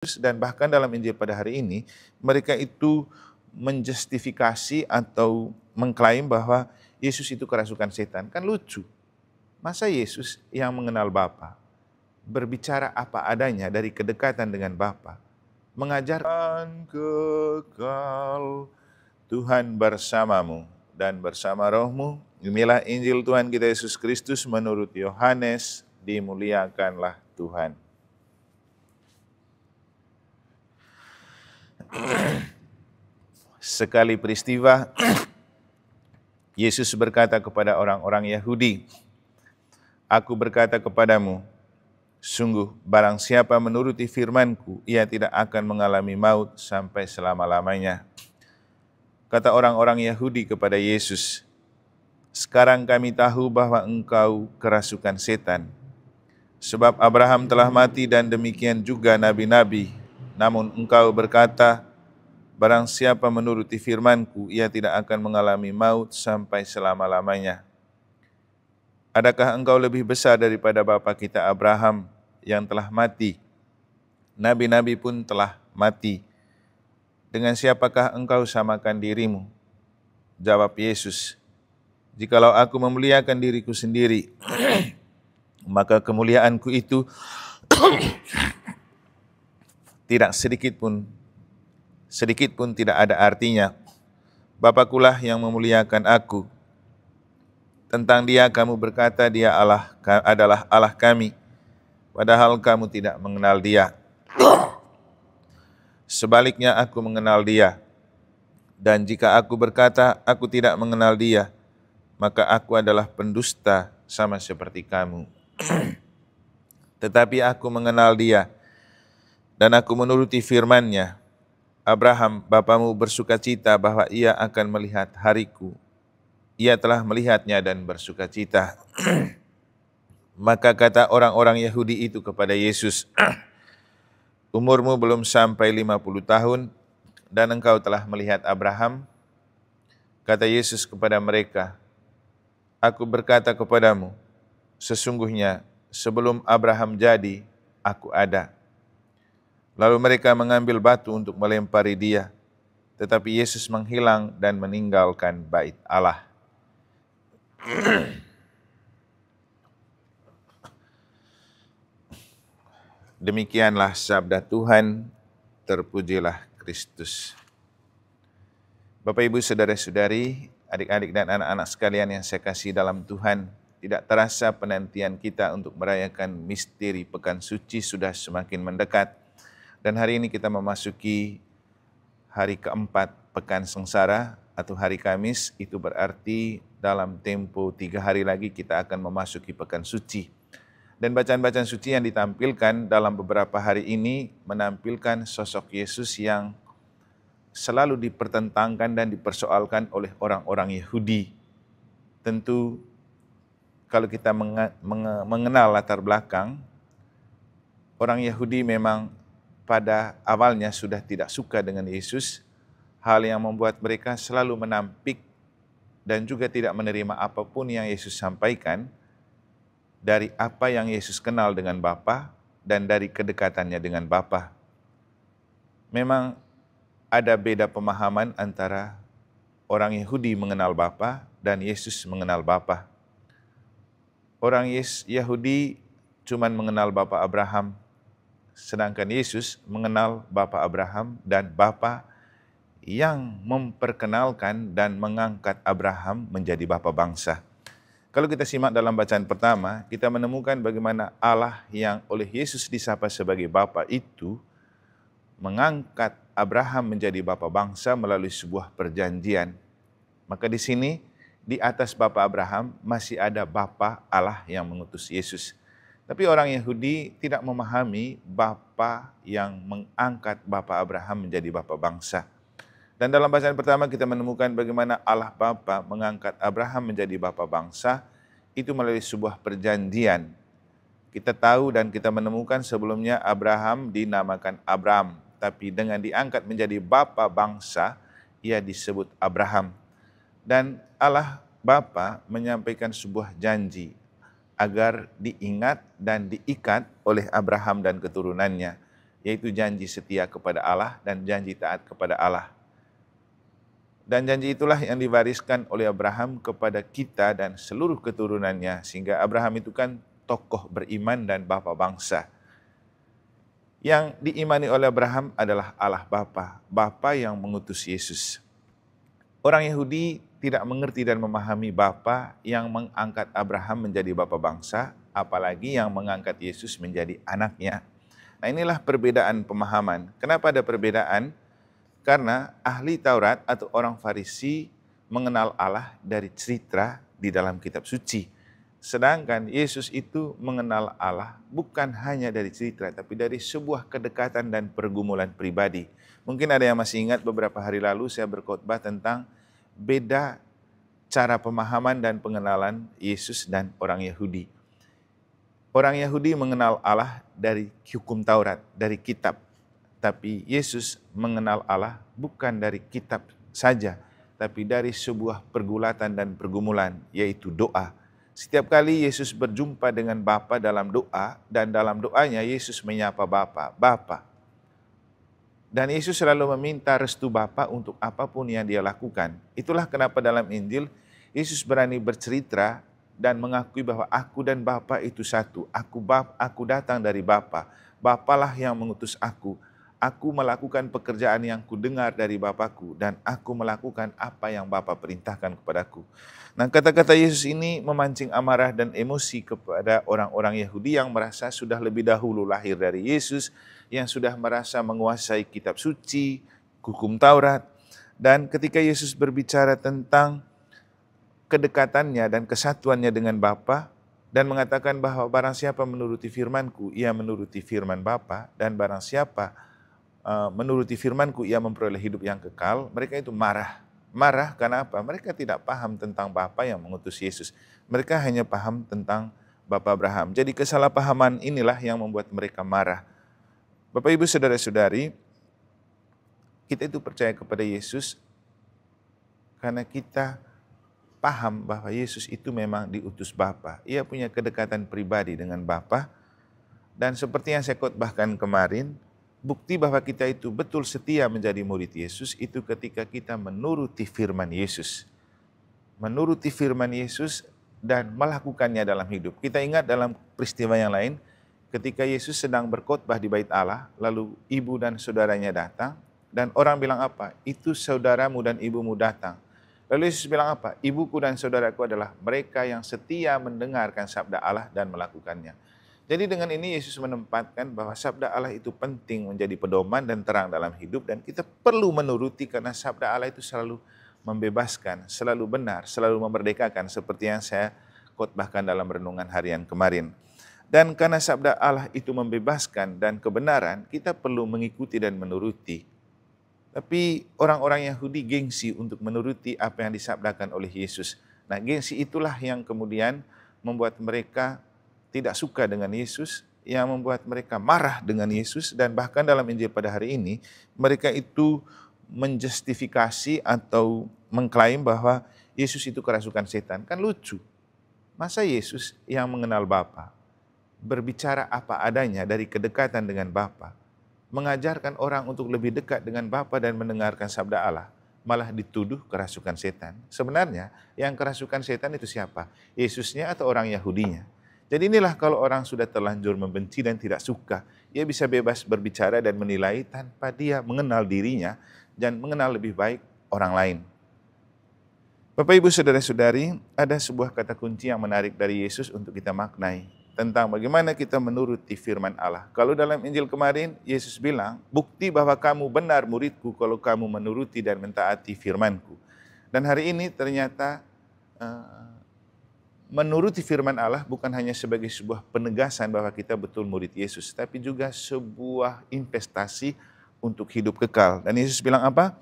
Dan bahkan dalam Injil pada hari ini, mereka itu menjustifikasi atau mengklaim bahwa Yesus itu kerasukan setan. Kan lucu. Masa Yesus yang mengenal Bapa, berbicara apa adanya dari kedekatan dengan Bapa, mengajarkan kekal Tuhan bersamamu dan bersama rohmu. Inilah Injil Tuhan kita Yesus Kristus menurut Yohanes, dimuliakanlah Tuhan. Sekali peristiwa, Yesus berkata kepada orang-orang Yahudi, "Aku berkata kepadamu, sungguh barang siapa menuruti firman-Ku, ia tidak akan mengalami maut sampai selama-lamanya." Kata orang-orang Yahudi kepada Yesus, "Sekarang kami tahu bahwa engkau kerasukan setan. Sebab Abraham telah mati dan demikian juga nabi-nabi. Namun engkau berkata, barang siapa menuruti firman-Ku, ia tidak akan mengalami maut sampai selama-lamanya. Adakah engkau lebih besar daripada bapa kita Abraham yang telah mati? Nabi-nabi pun telah mati. Dengan siapakah engkau samakan dirimu?" Jawab Yesus, "Jikalau aku memuliakan diriku sendiri, maka kemuliaanku itu tidak sedikit pun tidak ada artinya. Bapakulah yang memuliakan aku. Tentang dia kamu berkata dia adalah Allah kami, padahal kamu tidak mengenal dia. Sebaliknya aku mengenal dia. Dan jika aku berkata aku tidak mengenal dia, maka aku adalah pendusta sama seperti kamu. Tetapi aku mengenal dia, dan aku menuruti firman-Nya. Abraham, bapamu, bersukacita bahwa ia akan melihat hariku. Ia telah melihatnya dan bersukacita." Maka kata orang-orang Yahudi itu kepada Yesus, "Umurmu belum sampai 50 tahun, dan engkau telah melihat Abraham?" Kata Yesus kepada mereka, "Aku berkata kepadamu, sesungguhnya sebelum Abraham jadi, aku ada." Lalu mereka mengambil batu untuk melempari dia, tetapi Yesus menghilang dan meninggalkan bait Allah. Demikianlah sabda Tuhan, terpujilah Kristus. Bapak, Ibu, saudara-saudari, adik-adik dan anak-anak sekalian yang saya kasih dalam Tuhan, tidak terasa penantian kita untuk merayakan misteri Pekan Suci sudah semakin mendekat. Dan hari ini kita memasuki hari keempat Pekan Sengsara atau hari Kamis. Itu berarti dalam tempo 3 hari lagi kita akan memasuki Pekan Suci. Dan bacaan-bacaan suci yang ditampilkan dalam beberapa hari ini menampilkan sosok Yesus yang selalu dipertentangkan dan dipersoalkan oleh orang-orang Yahudi. Tentu kalau kita mengenal latar belakang, orang Yahudi memang pada awalnya sudah tidak suka dengan Yesus, hal yang membuat mereka selalu menampik dan juga tidak menerima apapun yang Yesus sampaikan dari apa yang Yesus kenal dengan Bapa dan dari kedekatannya dengan Bapa. Memang ada beda pemahaman antara orang Yahudi mengenal Bapa dan Yesus mengenal Bapa. Orang Yahudi cuma mengenal Bapa Abraham, sedangkan Yesus mengenal Bapa Abraham dan Bapa yang memperkenalkan dan mengangkat Abraham menjadi bapa bangsa. Kalau kita simak dalam bacaan pertama, kita menemukan bagaimana Allah yang oleh Yesus disapa sebagai Bapa itu mengangkat Abraham menjadi bapa bangsa melalui sebuah perjanjian. Maka di sini, di atas Bapa Abraham masih ada Bapa Allah yang mengutus Yesus. Tapi orang Yahudi tidak memahami Bapa yang mengangkat Bapa Abraham menjadi bapa bangsa. Dan dalam bacaan pertama kita menemukan bagaimana Allah Bapa mengangkat Abraham menjadi bapa bangsa, itu melalui sebuah perjanjian. Kita tahu dan kita menemukan sebelumnya Abraham dinamakan Abram, tapi dengan diangkat menjadi bapa bangsa, ia disebut Abraham. Dan Allah Bapa menyampaikan sebuah janji agar diingat dan diikat oleh Abraham dan keturunannya. yaitu janji setia kepada Allah dan janji taat kepada Allah. Dan janji itulah yang diwariskan oleh Abraham kepada kita dan seluruh keturunannya, sehingga Abraham itu kan tokoh beriman dan bapa bangsa. Yang diimani oleh Abraham adalah Allah Bapa, Bapa yang mengutus Yesus. Orang Yahudi tidak mengerti dan memahami Bapa yang mengangkat Abraham menjadi bapa bangsa, apalagi yang mengangkat Yesus menjadi anaknya. Nah, inilah perbedaan pemahaman. Kenapa ada perbedaan? Karena ahli Taurat atau orang Farisi mengenal Allah dari cerita di dalam kitab suci. Sedangkan Yesus itu mengenal Allah bukan hanya dari cerita, tapi dari sebuah kedekatan dan pergumulan pribadi. Mungkin ada yang masih ingat beberapa hari lalu saya berkhotbah tentang beda cara pemahaman dan pengenalan Yesus dan orang Yahudi. Orang Yahudi mengenal Allah dari hukum Taurat, dari kitab. Tapi Yesus mengenal Allah bukan dari kitab saja, tapi dari sebuah pergulatan dan pergumulan, yaitu doa. Setiap kali Yesus berjumpa dengan Bapa dalam doa, dan dalam doanya Yesus menyapa Bapa, Bapa. Dan Yesus selalu meminta restu Bapa untuk apapun yang dia lakukan. Itulah kenapa dalam Injil, Yesus berani bercerita dan mengakui bahwa aku dan Bapa itu satu. Aku datang dari Bapa. Bapalah yang mengutus aku. Aku melakukan pekerjaan yang kudengar dari Bapakku dan aku melakukan apa yang Bapa perintahkan kepadaku. Nah, kata-kata Yesus ini memancing amarah dan emosi kepada orang-orang Yahudi yang merasa sudah lebih dahulu lahir dari Yesus, yang sudah merasa menguasai kitab suci, hukum Taurat. Dan ketika Yesus berbicara tentang kedekatannya dan kesatuannya dengan Bapa dan mengatakan bahwa barang siapa menuruti firman-Ku, ia menuruti firman Bapa, dan barang siapa menuruti firman-Ku ia memperoleh hidup yang kekal, mereka itu marah. Marah karena apa? Mereka tidak paham tentang Bapa yang mengutus Yesus. Mereka hanya paham tentang Bapa Abraham. Jadi kesalahpahaman inilah yang membuat mereka marah. Bapak Ibu Saudara-saudari, kita itu percaya kepada Yesus karena kita paham bahwa Yesus itu memang diutus Bapa. Ia punya kedekatan pribadi dengan Bapa. Dan seperti yang saya khotbahkan kemarin, bukti bahwa kita itu betul setia menjadi murid Yesus itu ketika kita menuruti firman Yesus. Menuruti firman Yesus dan melakukannya dalam hidup. Kita ingat dalam peristiwa yang lain, ketika Yesus sedang berkhotbah di bait Allah, lalu ibu dan saudaranya datang, dan orang bilang apa? Itu saudaramu dan ibumu datang. Lalu Yesus bilang apa? Ibuku dan saudaraku adalah mereka yang setia mendengarkan sabda Allah dan melakukannya. Jadi dengan ini Yesus menempatkan bahwa sabda Allah itu penting menjadi pedoman dan terang dalam hidup, dan kita perlu menuruti karena sabda Allah itu selalu membebaskan, selalu benar, selalu memerdekakan seperti yang saya khotbahkan dalam renungan harian kemarin. Dan karena sabda Allah itu membebaskan dan kebenaran, kita perlu mengikuti dan menuruti. Tapi orang-orang Yahudi gengsi untuk menuruti apa yang disabdakan oleh Yesus. Nah, gengsi itulah yang kemudian membuat mereka tidak suka dengan Yesus, yang membuat mereka marah dengan Yesus, dan bahkan dalam Injil pada hari ini, mereka itu menjustifikasi atau mengklaim bahwa Yesus itu kerasukan setan. Kan lucu, masa Yesus yang mengenal Bapa, berbicara apa adanya dari kedekatan dengan Bapa, mengajarkan orang untuk lebih dekat dengan Bapa dan mendengarkan sabda Allah, malah dituduh kerasukan setan. Sebenarnya yang kerasukan setan itu siapa? Yesusnya atau orang Yahudinya? Jadi inilah kalau orang sudah terlanjur membenci dan tidak suka, ia bisa bebas berbicara dan menilai tanpa dia mengenal dirinya dan mengenal lebih baik orang lain. Bapak Ibu Saudara-saudari, ada sebuah kata kunci yang menarik dari Yesus untuk kita maknai tentang bagaimana kita menuruti firman Allah. Kalau dalam Injil kemarin, Yesus bilang, bukti bahwa kamu benar muridku kalau kamu menuruti dan mentaati firman-Ku. Dan hari ini ternyata menuruti firman Allah bukan hanya sebagai sebuah penegasan bahwa kita betul murid Yesus, tapi juga sebuah investasi untuk hidup kekal. Dan Yesus bilang apa?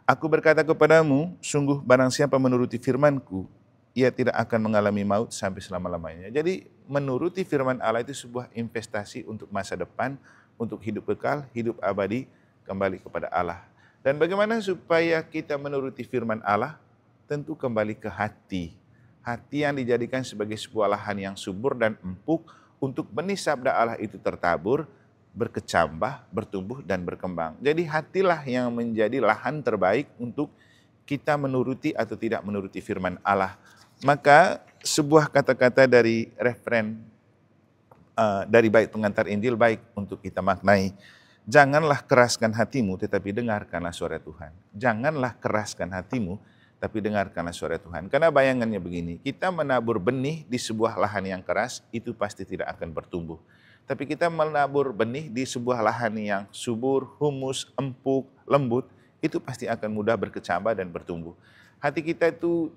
Aku berkata kepadamu, sungguh barang siapa menuruti firman-Ku, ia tidak akan mengalami maut sampai selama-lamanya. Jadi menuruti firman Allah itu sebuah investasi untuk masa depan, untuk hidup kekal, hidup abadi, kembali kepada Allah. Dan bagaimana supaya kita menuruti firman Allah? Tentu kembali ke hati. Hati yang dijadikan sebagai sebuah lahan yang subur dan empuk untuk benih sabda Allah itu tertabur, berkecambah, bertumbuh, dan berkembang. Jadi hatilah yang menjadi lahan terbaik untuk kita menuruti atau tidak menuruti firman Allah. Maka sebuah kata-kata dari referen dari bait pengantar Injil baik untuk kita maknai. Janganlah keraskan hatimu, tetapi dengarkanlah suara Tuhan. Janganlah keraskan hatimu, tapi dengarkanlah suara Tuhan. Karena bayangannya begini, kita menabur benih di sebuah lahan yang keras, itu pasti tidak akan bertumbuh. Tapi kita menabur benih di sebuah lahan yang subur, humus, empuk, lembut, itu pasti akan mudah berkecambah dan bertumbuh. Hati kita itu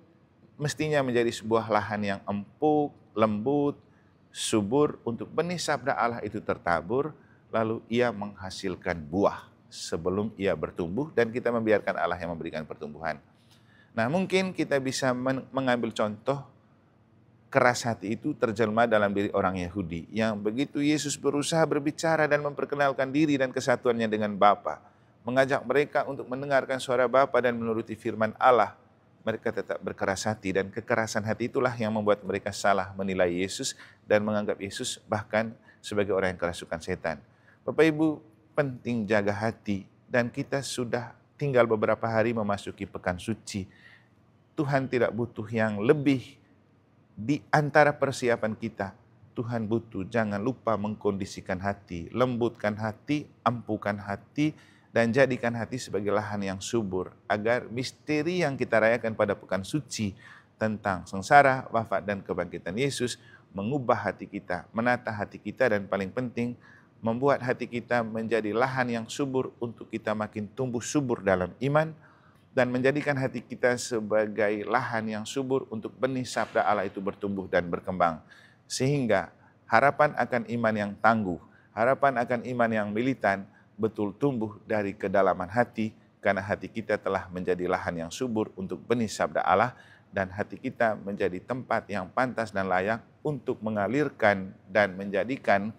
mestinya menjadi sebuah lahan yang empuk, lembut, subur untuk benih sabda Allah itu tertabur, lalu ia menghasilkan buah sebelum ia bertumbuh dan kita membiarkan Allah yang memberikan pertumbuhan. Nah, mungkin kita bisa mengambil contoh keras hati itu terjelma dalam diri orang Yahudi yang begitu Yesus berusaha berbicara dan memperkenalkan diri dan kesatuannya dengan Bapa, mengajak mereka untuk mendengarkan suara Bapa dan menuruti firman Allah, mereka tetap berkeras hati, dan kekerasan hati itulah yang membuat mereka salah menilai Yesus dan menganggap Yesus bahkan sebagai orang yang kerasukan setan. Bapak Ibu, penting jaga hati, dan kita sudah tinggal beberapa hari memasuki pekan suci. Tuhan tidak butuh yang lebih di antara persiapan kita. Tuhan butuh, jangan lupa mengkondisikan hati, lembutkan hati, ampukan hati, dan jadikan hati sebagai lahan yang subur, agar misteri yang kita rayakan pada pekan suci tentang sengsara, wafat, dan kebangkitan Yesus mengubah hati kita, menata hati kita, dan paling penting, membuat hati kita menjadi lahan yang subur untuk kita makin tumbuh subur dalam iman, dan menjadikan hati kita sebagai lahan yang subur untuk benih sabda Allah itu bertumbuh dan berkembang. Sehingga harapan akan iman yang tangguh, harapan akan iman yang militan, betul tumbuh dari kedalaman hati, karena hati kita telah menjadi lahan yang subur untuk benih sabda Allah, dan hati kita menjadi tempat yang pantas dan layak untuk mengalirkan dan menjadikan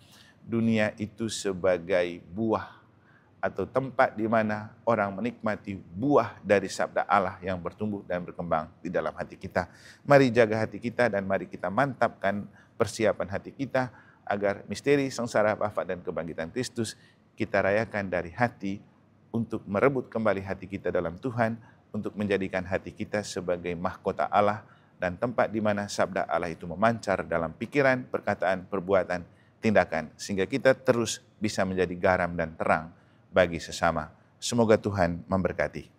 dunia itu sebagai buah atau tempat di mana orang menikmati buah dari sabda Allah yang bertumbuh dan berkembang di dalam hati kita. Mari jaga hati kita dan mari kita mantapkan persiapan hati kita agar misteri sengsara, wafat, dan kebangkitan Kristus kita rayakan dari hati untuk merebut kembali hati kita dalam Tuhan, untuk menjadikan hati kita sebagai mahkota Allah dan tempat di mana sabda Allah itu memancar dalam pikiran, perkataan, perbuatan, tindakan, sehingga kita terus bisa menjadi garam dan terang bagi sesama. Semoga Tuhan memberkati.